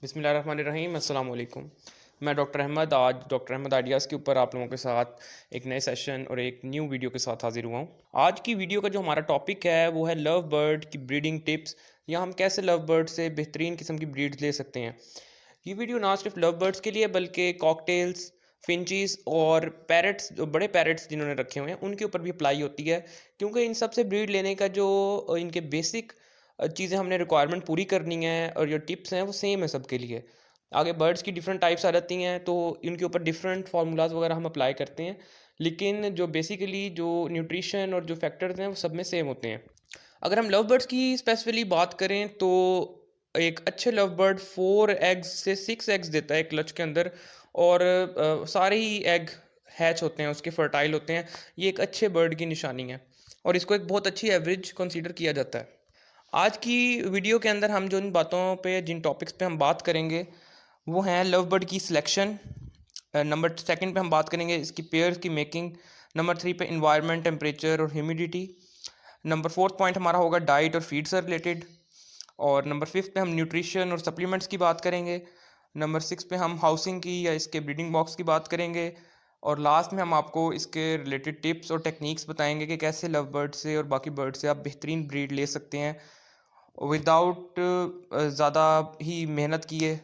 बिस्मिल्लाहिर्रहमानिर्रहीम अस्सलाम वालेकुम। मैं डॉक्टर अहमद आज डॉक्टर अहमद आइडियाज़ के ऊपर आप लोगों के साथ एक नए सेशन और एक न्यू वीडियो के साथ हाजिर हुआ हूँ। आज की वीडियो का जो हमारा टॉपिक है वो है लव बर्ड की ब्रीडिंग टिप्स या हम कैसे लव बर्ड से बेहतरीन किस्म की ब्रीड्स ले सकते हैं। ये वीडियो ना सिर्फ लव बर्ड्स के लिए बल्कि कॉकटेल्स, फिंचीज़ और पैरट्स, जो बड़े पैरट्स जिन्होंने रखे हुए हैं उनके ऊपर भी अप्लाई होती है, क्योंकि इन सब से ब्रीड लेने का जो इनके बेसिक चीज़ें हमने रिक्वायरमेंट पूरी करनी है और जो टिप्स हैं वो सेम है सबके लिए। आगे बर्ड्स की डिफरेंट टाइप्स आ जाती हैं तो इनके ऊपर डिफरेंट फार्मूलाज वगैरह हम अप्लाई करते हैं, लेकिन जो बेसिकली जो न्यूट्रिशन और जो फैक्टर्स हैं वो सब में सेम होते हैं। अगर हम लव बर्ड्स की स्पेसिफिकली बात करें तो एक अच्छे लव बर्ड 4 एग्स से 6 एग्स देता है एक क्लच के अंदर, और सारे ही एग हैच होते हैं, उसके फर्टाइल होते हैं। ये एक अच्छे बर्ड की निशानी है और इसको एक बहुत अच्छी एवरेज कंसीडर किया जाता है। आज की वीडियो के अंदर हम जिन बातों पे जिन टॉपिक्स पे हम बात करेंगे वो हैं लव बर्ड की सिलेक्शन। नंबर सेकंड पे हम बात करेंगे इसकी पेयर्स की मेकिंग। नंबर थ्री पे इन्वायरमेंट, टेम्परेचर और ह्यूमिडिटी। नंबर फोर्थ पॉइंट हमारा होगा डाइट और फीड से रिलेटेड। और नंबर फिफ्थ पे हम न्यूट्रिशन और सप्लीमेंट्स की बात करेंगे। नंबर सिक्स पे हम हाउसिंग की या इसके ब्रीडिंग बॉक्स की बात करेंगे। और लास्ट में हम आपको इसके रिलेटेड टिप्स और टेक्निक्स बताएंगे कि कैसे लव बर्ड से और बाकी बर्ड से आप बेहतरीन ब्रीड ले सकते हैं विदाउट ज़्यादा ही मेहनत किए।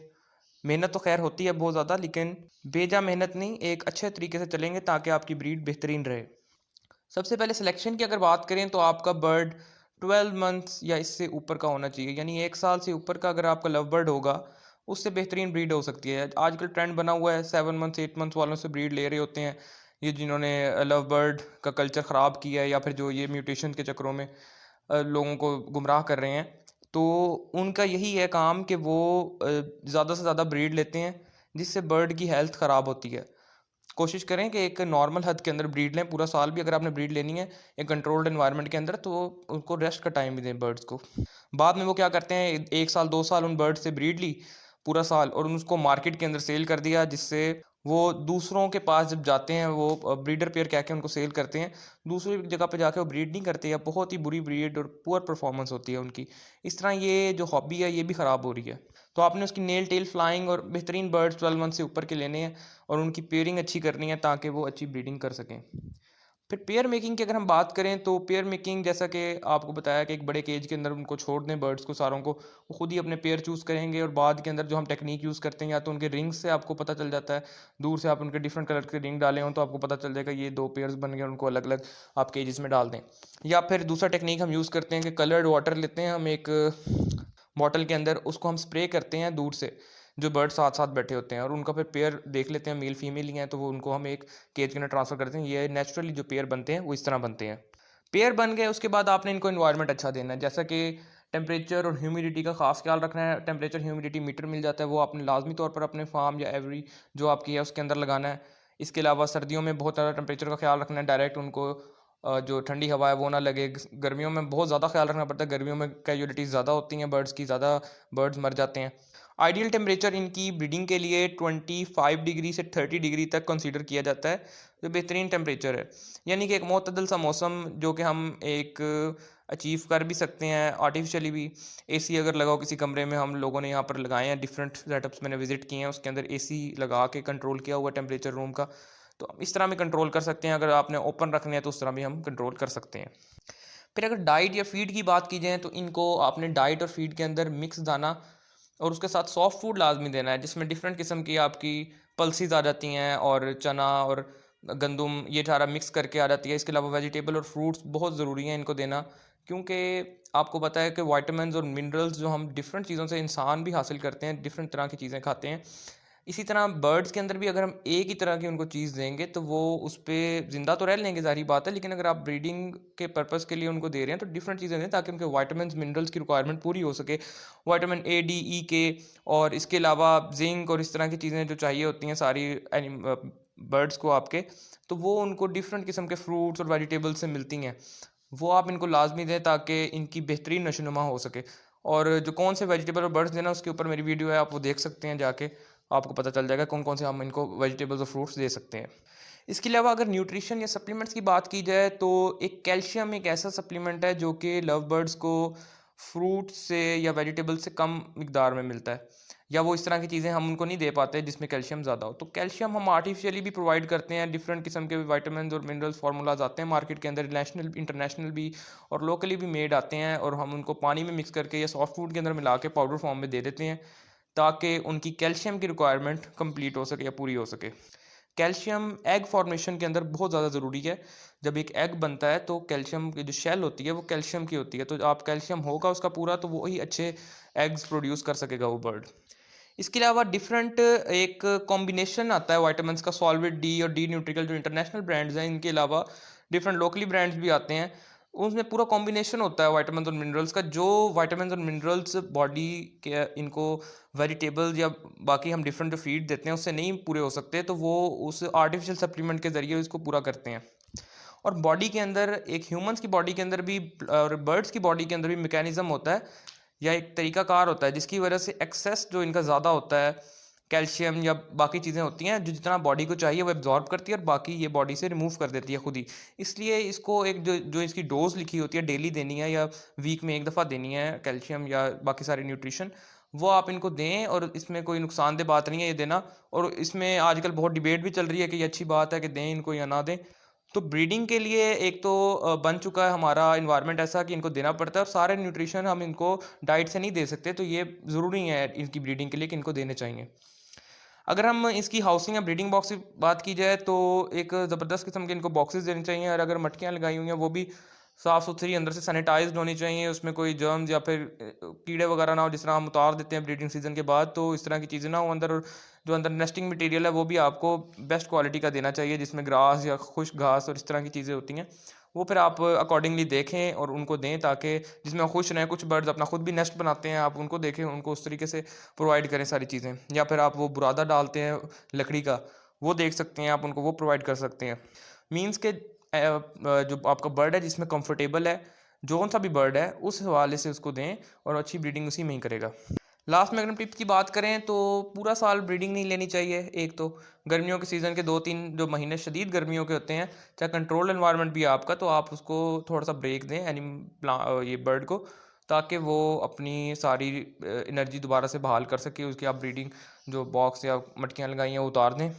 मेहनत तो खैर होती है बहुत ज़्यादा, लेकिन बेजा मेहनत नहीं, एक अच्छे तरीके से चलेंगे ताकि आपकी ब्रीड बेहतरीन रहे। सबसे पहले सिलेक्शन की अगर बात करें तो आपका बर्ड 12 मंथ्स या इससे ऊपर का होना चाहिए, यानी 1 साल से ऊपर का अगर आपका लव बर्ड होगा उससे बेहतरीन ब्रीड हो सकती है। आजकल ट्रेंड बना हुआ है 7 मंथ्स 8 मंथ्स वालों से ब्रीड ले रहे होते हैं, ये जिन्होंने लव बर्ड का कल्चर ख़राब किया है या फिर जो ये म्यूटेशन के चक्करों में लोगों को गुमराह कर रहे हैं। तो उनका यही है काम कि वो ज़्यादा से ज़्यादा ब्रीड लेते हैं जिससे बर्ड की हेल्थ ख़राब होती है। कोशिश करें कि एक नॉर्मल हद के अंदर ब्रीड लें। पूरा साल भी अगर आपने ब्रीड लेनी है एक कंट्रोल्ड एनवायरनमेंट के अंदर, तो उनको रेस्ट का टाइम भी दें बर्ड्स को। बाद में वो क्या करते हैं, 1 साल 2 साल उन बर्ड से ब्रीड ली पूरा साल और उसको मार्केट के अंदर सेल कर दिया, जिससे वो दूसरों के पास जब जाते हैं वो ब्रीडर पेयर कह के उनको सेल करते हैं, दूसरी जगह पे जाके वो ब्रीड नहीं करते या बहुत ही बुरी ब्रीड और पुअर परफॉर्मेंस होती है उनकी। इस तरह ये जो हॉबी है ये भी ख़राब हो रही है। तो आपने उसकी नेल टेल फ्लाइंग और बेहतरीन बर्ड्स 12 मंथ से ऊपर के लेने हैं और उनकी पेयरिंग अच्छी करनी है ताकि वो अच्छी ब्रीडिंग कर सकें। फिर पेयर मेकिंग की अगर हम बात करें तो पेयर मेकिंग, जैसा कि आपको बताया कि एक बड़े केज के अंदर उनको छोड़ दें बर्ड्स को सारों को, वो खुद ही अपने पेयर चूज़ करेंगे। और बाद के अंदर जो हम टेक्निक यूज़ करते हैं, या तो उनके रिंग्स से आपको पता चल जाता है, दूर से आप उनके डिफरेंट कलर के रिंग डाले हों तो आपको पता चल जाएगा ये 2 पेयर्स बन गए, उनको अलग अलग आप केजेस में डाल दें। या फिर दूसरा टेक्निक हम यूज़ करते हैं कि कलर्ड वाटर लेते हैं हम एक बॉटल के अंदर, उसको हम स्प्रे करते हैं दूर से जो बर्ड साथ साथ बैठे होते हैं, और उनका फिर पेयर देख लेते हैं मेल फीमेल ही हैं तो वो उनको हम एक केज के अंदर ट्रांसफ़र करते हैं। ये नेचुरली जो पेयर बनते हैं वो इस तरह बनते हैं। पेयर बन गए उसके बाद आपने इनको इन्वायरमेंट अच्छा देना है, जैसा कि टेम्परेचर और ह्यूमिडिटी का खास ख्याल रखना है। टेम्परेचर ह्यूमिडिटी मीटर मिल जाता है, वो आपने लाजमी तौर पर अपने फार्म या एवरी जो आपकी है उसके अंदर लगाना है। इसके अलावा सर्दियों में बहुत ज़्यादा टेम्परेचर का ख्याल रखना है, डायरेक्ट उनको जो ठंडी हवा है वो ना लगे। गर्मियों में बहुत ज़्यादा ख्याल रखना पड़ता है, गर्मियों में कैजुअलिटीज़ ज़्यादा होती हैं बर्ड्स की, ज़्यादा बर्ड्स मर जाते हैं। आइडियल टेम्परेचर इनकी ब्रीडिंग के लिए 25 डिग्री से 30 डिग्री तक कंसीडर किया जाता है, जो बेहतरीन टेम्परेचर है। यानी कि एक मतदल सा मौसम जो कि हम एक अचीव कर भी सकते हैं आर्टिफिशियली भी। एसी अगर लगाओ किसी कमरे में, हम लोगों ने यहाँ पर लगाए हैं डिफरेंट सेटअप्स मैंने विजिट किए हैं, उसके अंदर एसी लगा के कंट्रोल किया हुआ टेम्परेचर रूम का, तो हम इस तरह भी कंट्रोल कर सकते हैं। अगर आपने ओपन रखने हैं तो उस तरह भी हम कंट्रोल कर सकते हैं। फिर अगर डाइट या फीड की बात की जाए तो इनको आपने डाइट और फीड के अंदर मिक्स दाना और उसके साथ सॉफ्ट फूड लाजमी देना है, जिसमें डिफरेंट किस्म की आपकी पल्सीज आ जाती हैं और चना और गंदम ये सारा मिक्स करके आ जाती है। इसके अलावा वेजिटेबल और फ्रूट्स बहुत ज़रूरी हैं इनको देना, क्योंकि आपको पता है कि वाइटामिन और मिनरल्स जो हम डिफरेंट चीज़ों से इंसान भी हासिल करते हैं, डिफरेंट तरह की चीज़ें खाते हैं, इसी तरह बर्ड्स के अंदर भी अगर हम एक ही तरह की उनको चीज़ देंगे तो वो उस पर ज़िंदा तो रह लेंगे, ज़ाहिर बात है, लेकिन अगर आप ब्रीडिंग के पर्पज़ के लिए उनको दे रहे हैं तो डिफरेंट चीज़ें दें ताकि उनके वाइटामिन मिनरल्स की रिक्वायरमेंट पूरी हो सके। विटामिन ए डी ई के और इसके अलावा जिंक और इस तरह की चीज़ें जो चाहिए होती हैं सारी बर्ड्स को आपके, तो वो उनको डिफरेंट किस्म के फ्रूट्स और वेजिटेबल्स से मिलती हैं। वो आप इनको लाजमी दें ताकि इनकी बेहतरीन नशोनुमा हो सके। और जो कौन से वेजिटेबल और बर्ड्स देना उसके ऊपर मेरी वीडियो है, आप वो देख सकते हैं जाके, आपको पता चल जाएगा कौन कौन से हम इनको वेजिटेबल्स और फ्रूट्स दे सकते हैं। इसके अलावा अगर न्यूट्रिशन या सप्लीमेंट्स की बात की जाए तो एक कैल्शियम एक ऐसा सप्लीमेंट है जो कि लव बर्ड्स को फ्रूट से या वेजिटेबल से कम मिकदार में मिलता है, या वो इस तरह की चीज़ें हम उनको नहीं दे पाते जिसमें कैल्शियम ज़्यादा हो। तो कैल्शियम हम आर्टिफिशियली भी प्रोवाइड करते हैं, डिफरेंट किस्म के विटामिन और मिनरल्स फार्मूलाज आते हैं मार्केट के अंदर, नेशनल इंटरनेशनल भी और लोकली भी मेड आते हैं, और हम उनको पानी में मिक्स करके या सॉफ्ट फूड के अंदर मिला के पाउडर फॉर्म में दे देते हैं ताकि उनकी कैल्शियम की रिक्वायरमेंट कंप्लीट हो सके या पूरी हो सके। कैल्शियम एग फॉर्मेशन के अंदर बहुत ज़्यादा ज़रूरी है। जब एक एग बनता है तो कैल्शियम की जो शेल होती है वो कैल्शियम की होती है, तो आप कैल्शियम होगा उसका पूरा तो वो ही अच्छे एग्स प्रोड्यूस कर सकेगा वो बर्ड। इसके अलावा डिफरेंट एक कॉम्बिनेशन आता है विटामिन्स का, सॉल्वेट डी और डी न्यूट्रिकल जो इंटरनेशनल ब्रांड्स हैं, इनके अलावा डिफरेंट लोकली ब्रांड्स भी आते हैं। उसमें पूरा कॉम्बिनेशन होता है विटामिन और मिनरल्स का, जो विटामिन और मिनरल्स बॉडी के इनको वेजिटेबल्स या बाकी हम डिफरेंट जो फीड देते हैं उससे नहीं पूरे हो सकते, तो वो उस आर्टिफिशियल सप्लीमेंट के ज़रिए उसको पूरा करते हैं। और बॉडी के अंदर एक ह्यूमंस की बॉडी के अंदर भी और बर्ड्स की बॉडी के अंदर भी मैकेनिज्म होता है या एक तरीकाकार होता है जिसकी वजह से एक्सेस जो इनका ज़्यादा होता है कैल्शियम या बाकी चीज़ें होती हैं जो जितना बॉडी को चाहिए वो एब्जॉर्ब करती है और बाकी ये बॉडी से रिमूव कर देती है खुद ही। इसलिए इसको एक जो जो इसकी डोज लिखी होती है डेली देनी है या वीक में एक दफ़ा देनी है कैल्शियम या बाकी सारे न्यूट्रिशन, वो आप इनको दें, और इसमें कोई नुकसानदेह बात नहीं है ये देना। और इसमें आजकल बहुत डिबेट भी चल रही है कि ये अच्छी बात है कि दें इनको या ना दें। तो ब्रीडिंग के लिए एक तो बन चुका है हमारा इन्वायरमेंट ऐसा कि इनको देना पड़ता है, और सारे न्यूट्रिशन हम इनको डाइट से नहीं दे सकते, तो ये ज़रूरी है इनकी ब्रीडिंग के लिए कि इनको देने चाहिए। अगर हम इसकी हाउसिंग या ब्रीडिंग बॉक्स की बात की जाए तो एक ज़बरदस्त किस्म के इनको बॉक्सेस देने चाहिए, और अगर मटकियाँ लगाई हुई हैं वो भी साफ़ सुथरी अंदर से सैनिटाइज्ड होनी चाहिए, उसमें कोई जर्म्स या फिर कीड़े वगैरह ना हो। जिस तरह हम उतार देते हैं ब्रीडिंग सीजन के बाद, तो इस तरह की चीज़ें ना हो अंदर। और जो अंदर नेस्टिंग मटेरियल है वो भी आपको बेस्ट क्वालिटी का देना चाहिए, जिसमें ग्रास या खुश्क घास और इस तरह की चीज़ें होती हैं, वो फिर आप अकॉर्डिंगली देखें और उनको दें ताकि जिसमें खुश रहें। कुछ बर्ड्स अपना खुद भी नेस्ट बनाते हैं, आप उनको देखें, उनको उस तरीके से प्रोवाइड करें सारी चीज़ें। या फिर आप वो बुरादा डालते हैं लकड़ी का, वो देख सकते हैं आप, उनको वो प्रोवाइड कर सकते हैं। मीन्स के जो आपका बर्ड है जिसमें कंफर्टेबल है, जौन सा भी बर्ड है उस हवाले से उसको दें, और अच्छी ब्रीडिंग उसी में ही करेगा। लास्ट में अगर हम टिप्स की बात करें तो पूरा साल ब्रीडिंग नहीं लेनी चाहिए। एक तो गर्मियों के सीज़न के 2-3 जो महीने शदीद गर्मियों के होते हैं, चाहे कंट्रोल एनवायरनमेंट भी है आपका, तो आप उसको थोड़ा सा ब्रेक दें ये बर्ड को, ताकि वो अपनी सारी एनर्जी दोबारा से बहाल कर सके, उसकी आप ब्रीडिंग जो बॉक्स या मटकियाँ लगाई हैं वो उतार दें।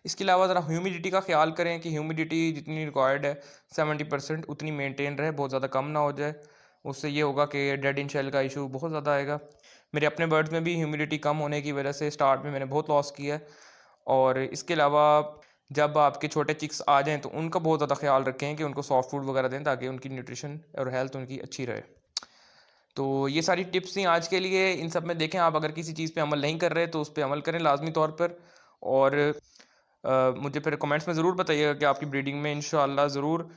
इसके अलावा ज़रा ह्यूमिडिटी का ख्याल करें कि ह्यूमिडिटी जितनी रिक्वायर्ड है 70% उतनी मेंटेन रहे, बहुत ज़्यादा कम ना हो जाए। उससे ये होगा कि डेड इन शेल का इशू बहुत ज़्यादा आएगा। मेरे अपने बर्ड्स में भी ह्यूमिडिटी कम होने की वजह से स्टार्ट में मैंने बहुत लॉस किया है। और इसके अलावा जब आपके छोटे चिक्स आ जाएँ तो उनका बहुत ज़्यादा ख्याल रखें कि उनको सॉफ्ट फूड वगैरह दें ताकि उनकी न्यूट्रिशन और हेल्थ उनकी अच्छी रहे। तो ये सारी टिप्स थी आज के लिए। इन सब में देखें, आप अगर किसी चीज़ पे अमल नहीं कर रहे तो उस पे अमल करें लाज़मी तौर पर। और मुझे फिर कमेंट्स में ज़रूर बताइएगा कि आपकी ब्रीडिंग में इंशाअल्लाह ज़रूर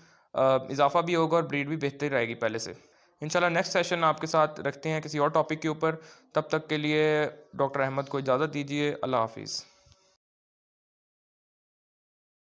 इजाफ़ा भी होगा और ब्रीड भी बेहतर रहेगी पहले से। इंशाल्लाह नेक्स्ट सेशन आपके साथ रखते हैं किसी और टॉपिक के ऊपर। तब तक के लिए डॉक्टर अहमद को इजाज़त दीजिए। अल्लाह हाफ़िज़।